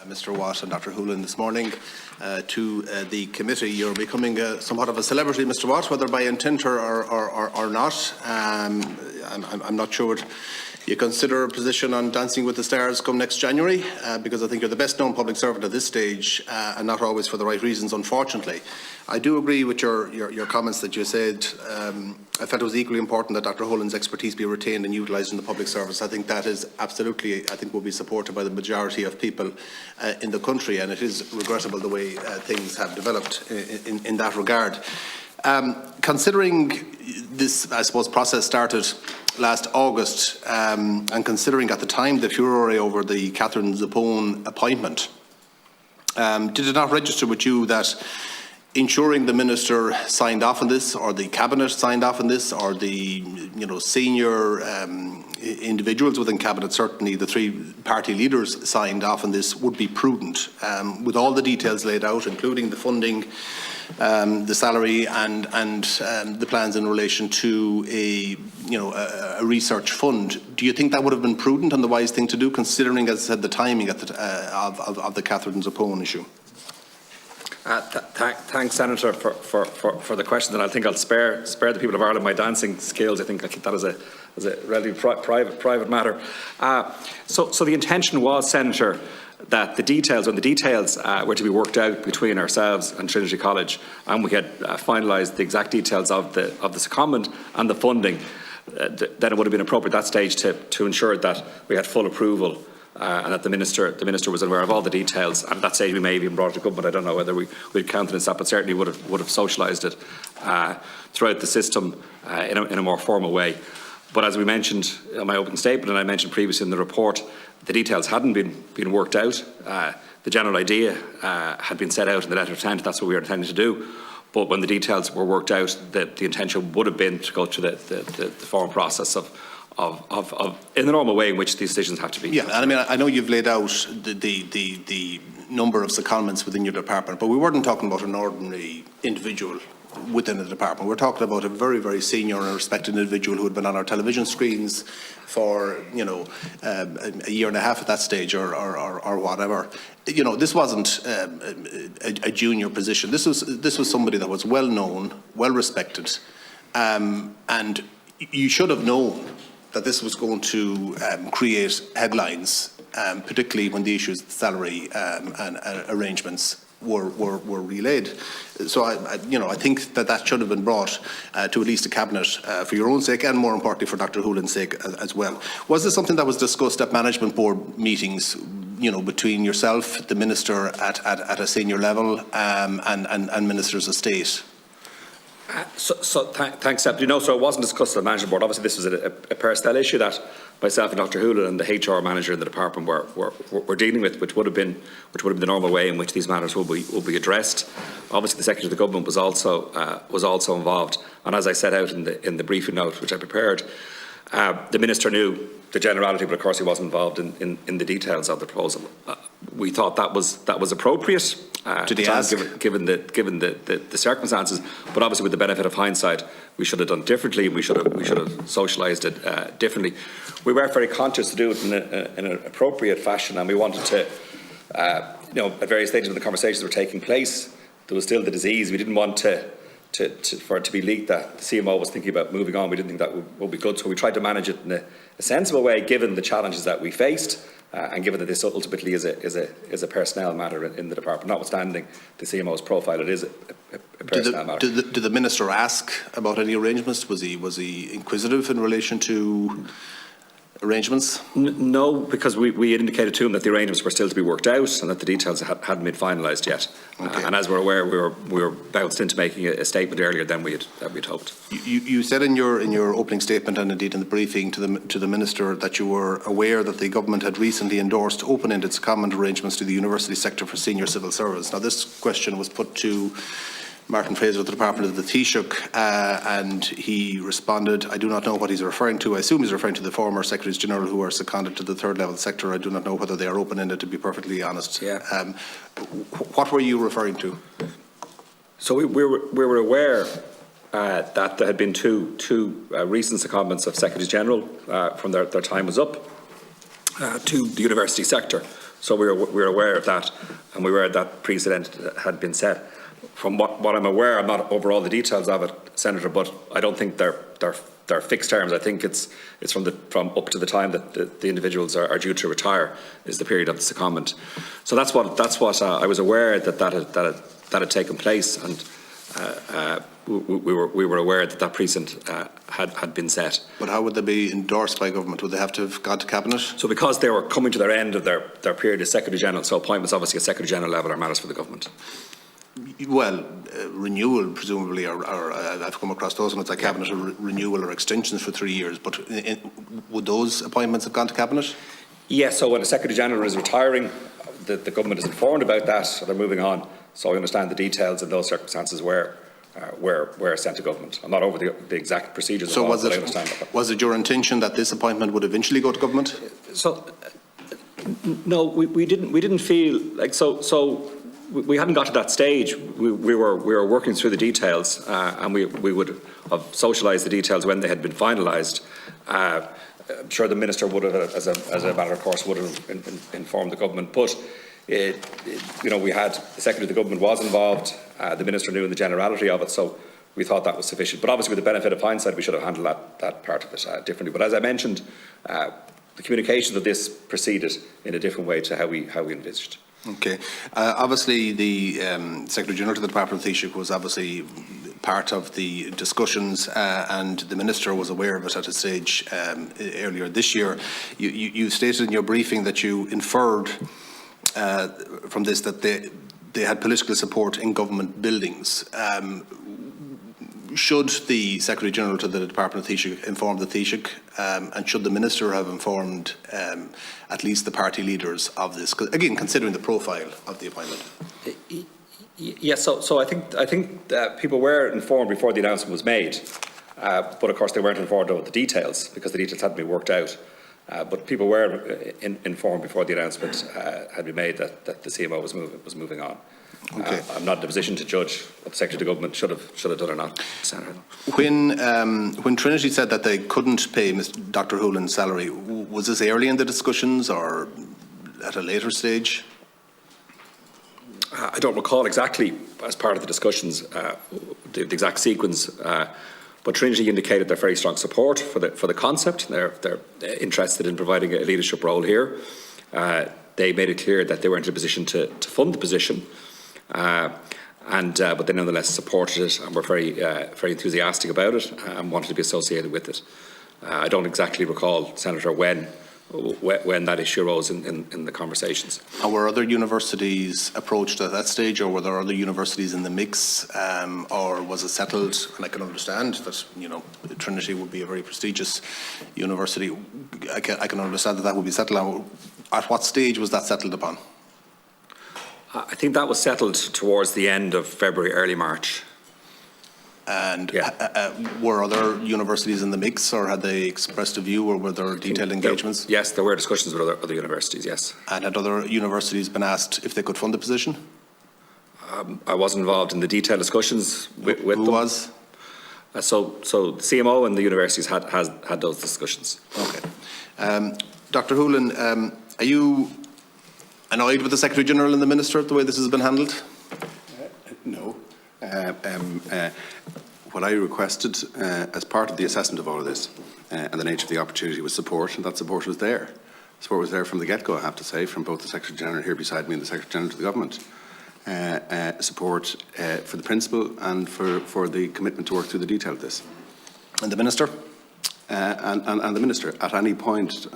Mr. Watt and Dr. Hoolan this morning to the committee. You're becoming somewhat of a celebrity, Mr. Watt, whether by intent or not. I'm not sure what you consider a position on Dancing with the Stars come next January, because I think you're the best known public servant at this stage, and not always for the right reasons, unfortunately. I do agree with your comments that you said. I felt it was equally important that Dr. Hoolan's expertise be retained and utilised in the public service. I think that is absolutely, will be supported by the majority of people in the country, and it is regrettable the way things have developed in that regard. Considering this, I suppose, process started last August, and considering at the time the furore over the Catherine Zappone appointment, did it not register with you that ensuring the Minister signed off on this, or the Cabinet signed off on this, or the senior individuals within Cabinet, certainly the three party leaders signed off on this, would be prudent, with all the details laid out, including the funding, the salary and the plans in relation to a research fund? Do you think that would have been prudent and the wise thing to do, considering, as I said, the timing of the Catherine Zappone issue? Thanks, Senator, for the question, and I think I'll spare the people of Ireland my dancing skills. I think I'll keep that as a relatively private matter. So the intention was, Senator, that the details were to be worked out between ourselves and Trinity College, and we had finalised the exact details of the secondment and the funding. Then it would have been appropriate at that stage to ensure that we had full approval. And that the minister was aware of all the details. And at that stage, we may have even brought it to government. I don't know whether we'd countenance that, but certainly would have socialised it throughout the system in a more formal way. But as we mentioned in my opening statement, and I mentioned previously in the report, the details hadn't been worked out. The general idea had been set out in the letter of intent. That's what we were intending to do. But when the details were worked out, the intention would have been to go through the formal process of in the normal way in which these decisions have to be. Yeah, and I mean, I know you've laid out the number of secondments within your department, but we weren't talking about an ordinary individual within the department. We're talking about a very, very senior and respected individual who had been on our television screens for a year and a half at that stage, or whatever. This wasn't a junior position. This was somebody that was well known, well respected, and you should have known that this was going to create headlines, particularly when the issues of salary and arrangements were relayed. So I think that should have been brought to at least a cabinet for your own sake, and more importantly for Dr. Hoolan's sake as well. Was this something that was discussed at management board meetings, between yourself, the minister at a senior level, and ministers of state? Thanks, Seb. So it wasn't discussed at the management board. Obviously, this was a personnel issue that myself and Dr. Hoolan and the HR manager in the department were dealing with, which would have been the normal way in which these matters will be addressed. Obviously, the Secretary of the Government was also involved, and as I set out in the briefing note which I prepared, the Minister knew the generality, but of course he wasn't involved in the details of the proposal. We thought that was appropriate. Did he ask? Given the circumstances, but obviously with the benefit of hindsight, we should have done differently. We should have socialised it differently. We were very conscious to do it in an appropriate fashion, and we wanted to, at various stages of the conversations were taking place, there was still the disease. We didn't want for it to be leaked that the CMO was thinking about moving on. We didn't think that would be good, so we tried to manage it in a sensible way, given the challenges that we faced. And given that this ultimately is a personnel matter in the department, notwithstanding the CMO's profile, it is a personnel matter. Did the Minister ask about any arrangements? Was he inquisitive in relation to arrangements? No, because we had indicated to him that the arrangements were still to be worked out and that the details hadn't been finalised yet. Okay. And as we're aware, we were bounced into making a statement earlier than we'd hoped. You said in your opening statement, and indeed in the briefing to the Minister, that you were aware that the government had recently endorsed open-ended secondment arrangements to the university sector for senior civil servants. Now, this question was put to Martin Fraser of the Department of the Taoiseach, and he responded, I do not know what he's referring to. I assume he's referring to the former Secretaries General who are seconded to the third level sector. I do not know whether they are open-ended, to be perfectly honest. Yeah. What were you referring to? So we were aware that there had been two recent secondments of Secretaries General from their time was up to the university sector. So we were aware of that, and we were aware that precedent had been set. From what I'm aware, I'm not over all the details of it, Senator, but I don't think they're fixed terms. I think it's from up to the time that the individuals are due to retire is the period of the secondment. So that's what I was aware that had taken place, and we were aware that precedent had been set. But how would they be endorsed by government? Would they have to have gone to cabinet? So because they were coming to their end of their period as Secretary General, so appointments obviously at Secretary General level are matters for the government. Well, renewal presumably, or I've come across those ones like cabinet renewal or extensions for 3 years. But would those appointments have gone to cabinet? Yes. So when a Secretary General is retiring, the government is informed about that, so they're moving on. So I understand the details in those circumstances where sent to government. I'm not over the exact procedures. So involved, but I understand that. Was it your intention that this appointment would eventually go to government? So no, we didn't feel like so. We hadn't got to that stage. We were working through the details, and we would have socialised the details when they had been finalised. I'm sure the minister would have, as a matter of course, would have informed the government. But we had the Secretary of the Government was involved. The minister knew the generality of it, so we thought that was sufficient. But obviously, with the benefit of hindsight, we should have handled that part of it differently. But as I mentioned, the communications of this proceeded in a different way to how we envisaged. Okay. Obviously, the Secretary General to the Department of Taoiseach was obviously part of the discussions, and the Minister was aware of it at a stage earlier this year. You stated in your briefing that you inferred from this that they had political support in government buildings. Should the Secretary General to the Department of Taoiseach inform the Taoiseach, and should the Minister have informed at least the party leaders of this? Again, considering the profile of the appointment. Yes, so I think people were informed before the announcement was made, but of course they weren't informed of the details because the details hadn't been worked out. But people were informed before the announcement had been made that the CMO was moving on. Okay. I'm not in a position to judge what the Secretary of the Government should have done or not, Senator. When Trinity said that they couldn't pay Dr. Hoolan's salary, was this early in the discussions or at a later stage? I don't recall exactly as part of the discussions the exact sequence, but Trinity indicated their very strong support for the concept. They're interested in providing a leadership role here. They made it clear that they weren't in a position to fund the position. But they nonetheless supported it and were very enthusiastic about it and wanted to be associated with it. I don't exactly recall, Senator, when that issue arose in the conversations. And were other universities approached at that stage, or were there other universities in the mix, or was it settled? And I can understand that Trinity would be a very prestigious university. I can understand that would be settled. At what stage was that settled upon? I think that was settled towards the end of February, early March. And were other universities in the mix, or had they expressed a view, or were there detailed engagements? Yes, there were discussions with other universities, yes. And had other universities been asked if they could fund the position? I wasn't involved in the detailed discussions with them. Who was? So the CMO and the universities had those discussions. Okay. Dr. Hoolan, are you annoyed with the Secretary General and the Minister the way this has been handled? No. What I requested as part of the assessment of all of this and the nature of the opportunity was support, and that support was there. Support was there from the get-go, I have to say, from both the Secretary General here beside me and the Secretary General to the Government. Support for the principle and for the commitment to work through the detail of this. And the Minister? And the Minister. At any point,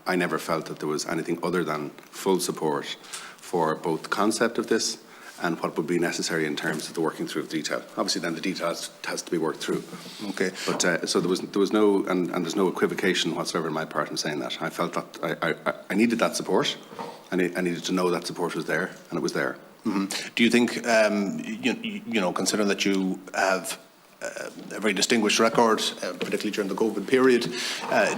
I never felt that there was anything other than full support for both the concept of this and what would be necessary in terms of the working through of detail. Obviously, then the detail has to be worked through. Okay. But so there was no, and there's no equivocation whatsoever on my part in saying that. I felt that I needed that support. I needed to know that support was there, and it was there. Mm-hmm. Do you think, considering that you have a very distinguished record, particularly during the COVID period,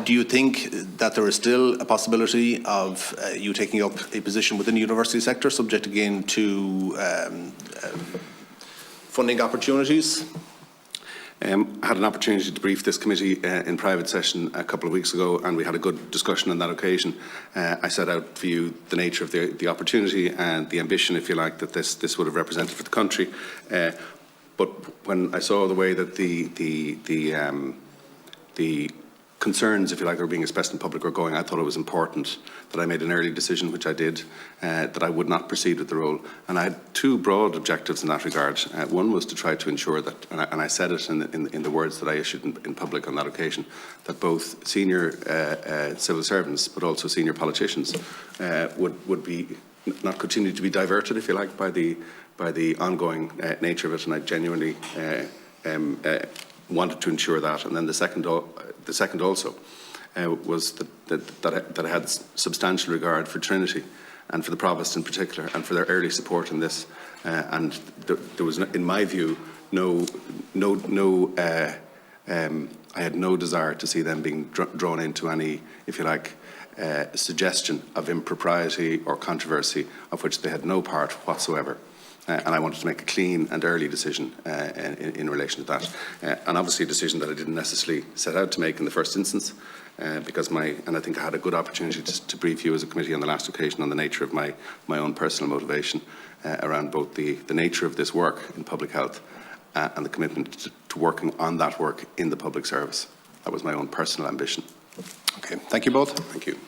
do you think that there is still a possibility of you taking up a position within the university sector, subject again to funding opportunities? I had an opportunity to brief this committee in private session a couple of weeks ago, and we had a good discussion on that occasion. I set out for you the nature of the opportunity and the ambition, if you like, that this would have represented for the country. But when I saw the way that the concerns, if you like, that were being expressed in public were going, I thought it was important that I made an early decision, which I did, that I would not proceed with the role. And I had two broad objectives in that regard. One was to try to ensure that, and I said it in the words that I issued in public on that occasion, that both senior civil servants but also senior politicians would be not continue to be diverted, if you like, by the ongoing nature of it, and I genuinely wanted to ensure that. And then the second also was that I had substantial regard for Trinity and for the Provost in particular, and for their early support in this. And there was, in my view, I had no desire to see them being drawn into any, if you like, suggestion of impropriety or controversy of which they had no part whatsoever. And I wanted to make a clean and early decision in relation to that. And obviously a decision that I didn't necessarily set out to make in the first instance, because and I think I had a good opportunity to brief you as a committee on the last occasion on the nature of my own personal motivation around both the nature of this work in public health and the commitment to working on that work in the public service. That was my own personal ambition. Okay, thank you both. Thank you.